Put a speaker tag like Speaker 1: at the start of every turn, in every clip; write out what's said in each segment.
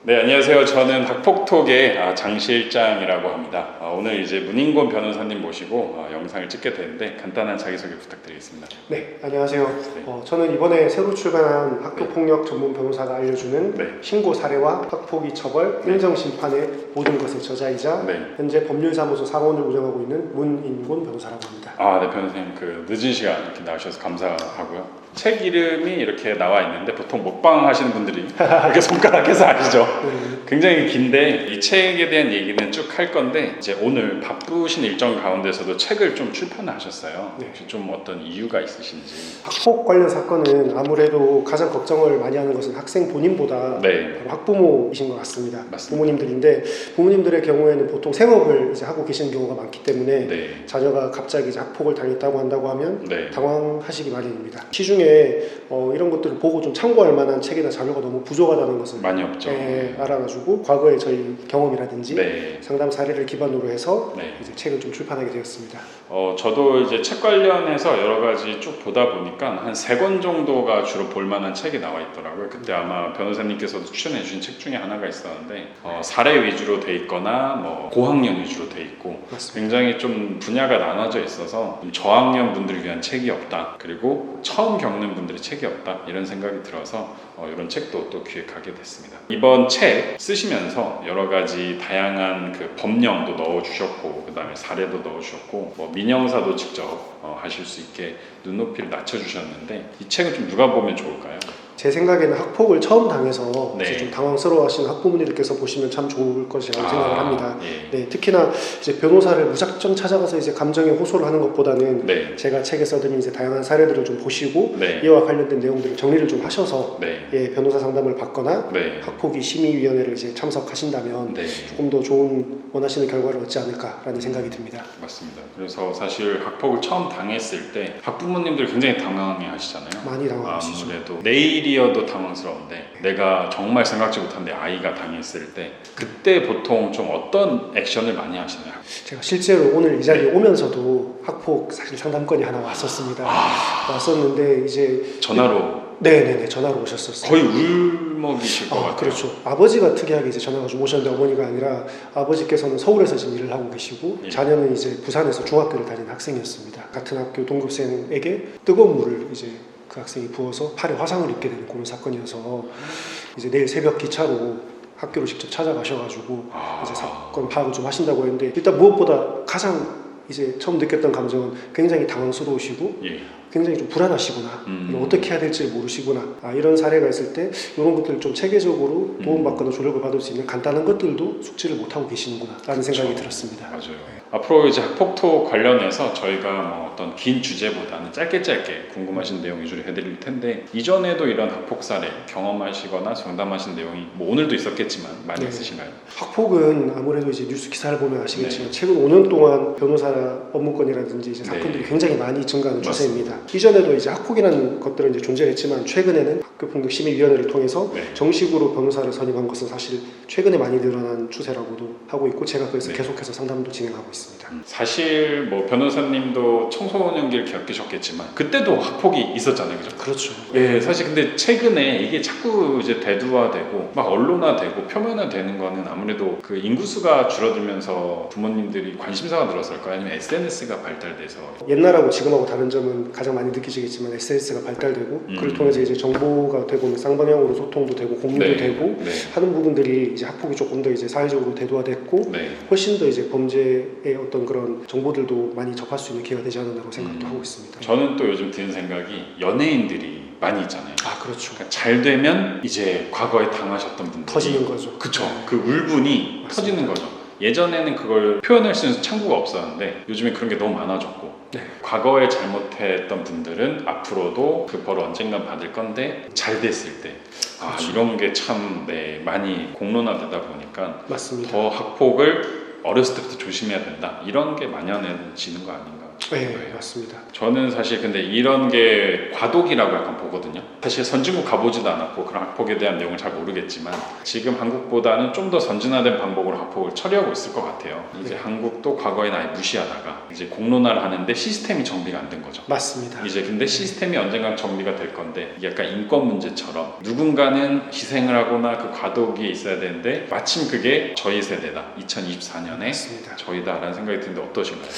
Speaker 1: 네, 안녕하세요. 저는 학폭톡의 장 실장이라고 합니다. 오늘 이제 문인권 변호사님 모시고 영상을 찍게 되는데 간단한 자기소개 부탁드리겠습니다.
Speaker 2: 네, 안녕하세요. 저는 이번에 새로 출간한 학교폭력 전문 변호사가 알려주는 신고 사례와 학폭위 처벌, 행정심판의 모든 것의 저자이자 현재 법률사무소 사무원을 운영하고 있는 문인권 변호사라고 합니다.
Speaker 1: 네, 변호사님 늦은 시간 이렇게 나오셔서 감사하고요. 책 이름이 이렇게 나와 있는데 보통 먹방 하시는 분들이 이렇게 손가락해서 아시죠? 굉장히 긴데 이 책에 대한 얘기는 쭉 할 건데 이제 오늘 바쁘신 일정 가운데서도 책을 좀 출판하셨어요. 혹시 좀 어떤 이유가 있으신지?
Speaker 2: 학폭 관련 사건은 아무래도 가장 걱정을 많이 하는 것은 학생 본인보다 바로 학부모이신 것 같습니다.
Speaker 1: 맞습니다.
Speaker 2: 부모님들인데 부모님들의 경우에는 보통 생업을 이제 하고 계시는 경우가 많기 때문에 자녀가 갑자기 이제 학폭을 당했다고 한다고 하면 당황하시기 마련입니다. 시중에 이런 것들을 보고 좀 참고할 만한 책이나 자료가 너무 부족하다는 것을
Speaker 1: 많이 없죠.
Speaker 2: 알아가지고 과거의 저희 경험이라든지 상담 사례를 기반으로 해서 이제 책을 좀 출판하게 되었습니다.
Speaker 1: 저도 이제 책 관련해서 여러 가지 쭉 보다 보니까 한 3권 정도가 주로 볼만한 책이 나와 있더라고요. 그때 아마 변호사님께서도 추천해 주신 책 중에 하나가 있었는데 사례 위주로 돼 있거나 뭐 고학년 위주로 돼 있고 굉장히 좀 분야가 나눠져 있어서 저학년 분들을 위한 책이 없다. 그리고 처음 겪는 분들의 책이 없다. 이런 생각이 들어서 이런 책도 또 기획하게 됐습니다. 이번 책 쓰시면서 여러 가지 다양한 그 법령도 넣어주셨고 그 다음에 사례도 넣어주셨고 뭐 민형사도 직접 하실 수 있게 눈높이를 낮춰주셨는데 이 책은 좀 누가 보면 좋을까요?
Speaker 2: 제 생각에는 학폭을 처음 당해서 이제 좀 당황스러워하시는 학부모님들께서 보시면 참 좋을 것이라고 생각을 합니다. 특히나 이제 변호사를 무작정 찾아가서 이제 감정에 호소를 하는 것보다는 제가 책에 써드린 이제 다양한 사례들을 좀 보시고 이와 관련된 내용들을 정리를 좀 하셔서 변호사 상담을 받거나 학폭위 심의위원회를 이제 참석하신다면 조금 더 좋은 원하시는 결과를 얻지 않을까라는 생각이 듭니다.
Speaker 1: 맞습니다. 그래서 사실 학폭을 처음 당했을 때 학부모님들 굉장히 당황해하시잖아요.
Speaker 2: 많이 당황하시죠.
Speaker 1: 아무래도 내일이어도 당황스러운데 내가 정말 생각지 못한 내 아이가 당했을 때 그때 보통 좀 어떤 액션을 많이 하시나요?
Speaker 2: 제가 실제로 오늘 이 자리에 오면서도 학폭 사실 상담건이 하나 왔었습니다. 왔었는데 이제
Speaker 1: 전화로
Speaker 2: 전화로 오셨었어요.
Speaker 1: 거의 울먹이실 것 같아요.
Speaker 2: 그렇죠. 아버지가 특이하게 이제 전화가 좀 오셨는데 어머니가 아니라 아버지께서는 서울에서 지금 일을 하고 계시고 자녀는 이제 부산에서 중학교를 다니는 학생이었습니다. 같은 학교 동급생에게 뜨거운 물을 이제 그 학생이 부어서 팔에 화상을 입게 되는 그런 사건이어서 이제 내일 새벽 기차로 학교로 직접 찾아가셔가지고 이제 사건 파악을 좀 하신다고 했는데 일단 무엇보다 가장 이제 처음 느꼈던 감정은 굉장히 당황스러우시고 굉장히 좀 불안하시구나, 어떻게 해야 될지 모르시구나, 이런 사례가 있을 때 이런 것들을 좀 체계적으로 도움받거나 조력을 받을 수 있는 간단한 것들도 숙지를 못하고 계시는구나 라는 생각이 들었습니다.
Speaker 1: 맞아요. 앞으로 이제 학폭톡 관련해서 저희가 뭐 어떤 긴 주제보다는 짧게 궁금하신 내용 위주로 해드릴 텐데 이전에도 이런 학폭 사례 경험하시거나 상담하신 내용이 뭐 오늘도 있었겠지만 많이 있으신가요? 학폭은
Speaker 2: 아무래도 이제 뉴스 기사를 보면 아시겠지만 최근 5년 동안 변호사 업무건이라든지 이제 사건들이 굉장히 많이 증가하는 추세입니다. 이전에도 이제 학폭이라는 것들은 이제 존재했지만 최근에는 학교폭력심의위원회를 통해서 정식으로 변호사를 선임한 것은 사실 최근에 많이 늘어난 추세라고도 하고 있고 제가 그래서 계속해서 상담도 진행하고 있습니다.
Speaker 1: 사실 뭐 변호사님도 청소년기를 겪으셨겠지만 그때도 학폭이 있었잖아요, 그죠?
Speaker 2: 그렇죠.
Speaker 1: 사실 근데 최근에 이게 자꾸 이제 대두화되고 막 언론화되고 표면화되는 거는 아무래도 그 인구수가 줄어들면서 부모님들이 관심사가 늘었을까요? 아니면 SNS가 발달돼서?
Speaker 2: 옛날하고 지금하고 다른 점은 가장 많이 느끼시겠지만 SNS가 발달되고 그를 통해서 이제 정보가 되고 쌍방향으로 소통도 되고 공유도 되고 하는 부분들이 이제 학폭이 조금 더 이제 사회적으로 대두화됐고 훨씬 더 이제 범죄의 어떤 그런 정보들도 많이 접할 수 있는 기회가 되지 않았나라고 생각도 하고 있습니다.
Speaker 1: 저는 또 요즘 드는 생각이 연예인들이 많이 있잖아요.
Speaker 2: 그렇죠.
Speaker 1: 그러니까 잘 되면 이제 과거에 당하셨던 분들이
Speaker 2: 터지는 거죠.
Speaker 1: 그쵸. 그 울분이 터지는 거죠. 예전에는 그걸 표현할 수 있는 창구가 없었는데 요즘에 그런 게 너무 많아졌고 과거에 잘못했던 분들은 앞으로도 그 벌을 언젠간 받을 건데 잘 됐을 때 이런 게 참 많이 공론화되다 보니까 더 학폭을 어렸을 때부터 조심해야 된다 이런 게 만연해지는 거 아닌가
Speaker 2: 네,
Speaker 1: 거예요.
Speaker 2: 맞습니다.
Speaker 1: 저는 사실 근데 이런 게 과도기라고 약간 보거든요. 사실 선진국 가보지도 않았고 그런 학폭에 대한 내용을 잘 모르겠지만 지금 한국보다는 좀 더 선진화된 방법으로 학폭을 처리하고 있을 것 같아요. 이제
Speaker 2: 네.
Speaker 1: 한국도 과거에는 아예 무시하다가 이제 공론화를 하는데 시스템이 정비가 안 된 거죠.
Speaker 2: 맞습니다.
Speaker 1: 이제 근데 시스템이 언젠간 정비가 될 건데 이게 약간 인권 문제처럼 누군가는 희생을 하거나 그 과도기에 있어야 되는데 마침 그게 저희 세대다. 2024년에
Speaker 2: 맞습니다.
Speaker 1: 저희다라는 생각이 드는데 어떠신가요?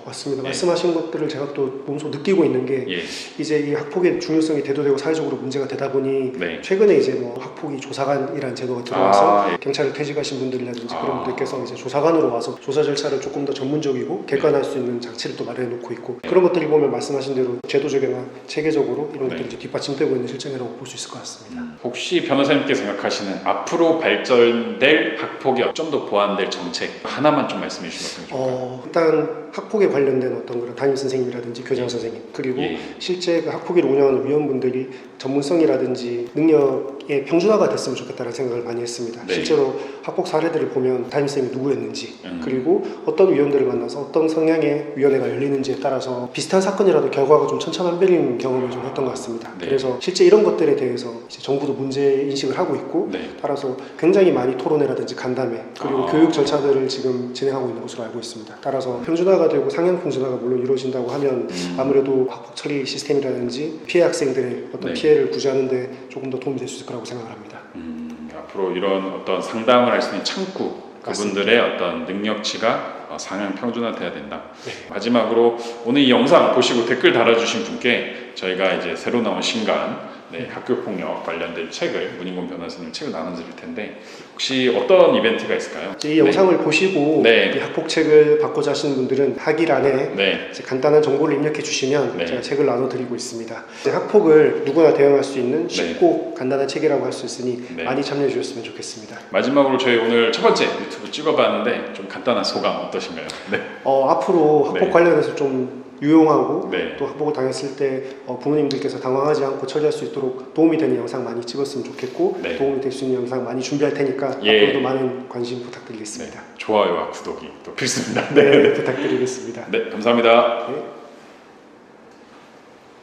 Speaker 2: 맞습니다.
Speaker 1: 예.
Speaker 2: 말씀하신 것들을 제가 또 몸소 느끼고 있는 게
Speaker 1: 예.
Speaker 2: 이제 이 학폭의 중요성이 대두되고 사회적으로 문제가 되다 보니
Speaker 1: 네.
Speaker 2: 최근에 이제 뭐 학폭위 조사관이라는 제도가 들어와서
Speaker 1: 예.
Speaker 2: 경찰을 퇴직하신 분들이라든지
Speaker 1: 아.
Speaker 2: 그런 분들께서 이제 조사관으로 와서 조사 절차를 조금 더 전문적이고 객관할 수 있는 장치를 또 마련해 놓고 있고
Speaker 1: 네.
Speaker 2: 그런 것들이 보면 말씀하신 대로 제도적이나 체계적으로 이런
Speaker 1: 네.
Speaker 2: 것들이 이제 뒷받침되고 있는 실정이라고 볼 수 있을 것 같습니다.
Speaker 1: 혹시 변호사님께 생각하시는 앞으로 발전될 학폭이 좀 더 보완될 정책 하나만 좀 말씀해 주시면 좋을까요?
Speaker 2: 일단 학폭에 관련된 어떤 그런 담임 선생님이라든지 교장 선생님 그리고
Speaker 1: 예.
Speaker 2: 실제 그 학폭위를 운영하는 위원분들이 전문성이라든지 능력의 평준화가 됐으면 좋겠다는 생각을 많이 했습니다.
Speaker 1: 네.
Speaker 2: 실제로 학폭 사례들을 보면 담임선생님이 누구였는지 그리고 어떤 위원들을 만나서 어떤 성향의 위원회가 열리는지에 따라서 비슷한 사건이라도 결과가 좀 천차만별인 경험을 좀 했던 것 같습니다.
Speaker 1: 네.
Speaker 2: 그래서 실제 이런 것들에 대해서 이제 정부도 문제 인식을 하고 있고
Speaker 1: 네.
Speaker 2: 따라서 굉장히 많이 토론회라든지 간담회 그리고
Speaker 1: 아.
Speaker 2: 교육 절차들을 지금 진행하고 있는 것으로 알고 있습니다. 따라서 평준화가 되고 상향 평준화가 물론 이루어진다고 하면 아무래도 학폭 처리 시스템이라든지 피해 학생들의 어떤
Speaker 1: 네.
Speaker 2: 피해를 구제하는 데 조금 더 도움이 될 수 있을 거라고 생각을 합니다.
Speaker 1: 앞으로 이런 어떤 상담을 할 수 있는 창구 그분들의 어떤 능력치가 상향 평준화돼야 된다.
Speaker 2: 네.
Speaker 1: 마지막으로 오늘 이 영상 보시고 댓글 달아주신 분께 저희가 이제 새로 나온 신간 학교폭력 관련된 책을 문인권 변호사님 책을 나눠드릴 텐데 혹시 어떤 이벤트가 있을까요?
Speaker 2: 이제 이 영상을 보시고
Speaker 1: 네.
Speaker 2: 이 학폭책을 받고자 하시는 분들은 하기란에
Speaker 1: 네.
Speaker 2: 이제 간단한 정보를 입력해 주시면
Speaker 1: 네.
Speaker 2: 제가 책을 나눠드리고 있습니다. 이제 학폭을 누구나 대응할 수 있는
Speaker 1: 네.
Speaker 2: 쉽고 간단한 책이라고 할 수 있으니
Speaker 1: 네.
Speaker 2: 많이 참여해 주셨으면 좋겠습니다.
Speaker 1: 마지막으로 저희 오늘 첫 번째 유튜브 찍어봤는데 좀 간단한 소감 어떠신가요? 네.
Speaker 2: 앞으로 학폭
Speaker 1: 네.
Speaker 2: 관련해서 좀 유용하고
Speaker 1: 네.
Speaker 2: 또 학폭을 당했을 때 부모님들께서 당황하지 않고 처리할 수 있도록 도움이 되는 영상 많이 찍었으면 좋겠고
Speaker 1: 네.
Speaker 2: 도움이 될 수 있는 영상 많이 준비할 테니까
Speaker 1: 예.
Speaker 2: 앞으로도 많은 관심 부탁드리겠습니다.
Speaker 1: 좋아요와 구독이 또 필수입니다.
Speaker 2: 네, 부탁드리겠습니다.
Speaker 1: 네, 감사합니다.
Speaker 2: 네.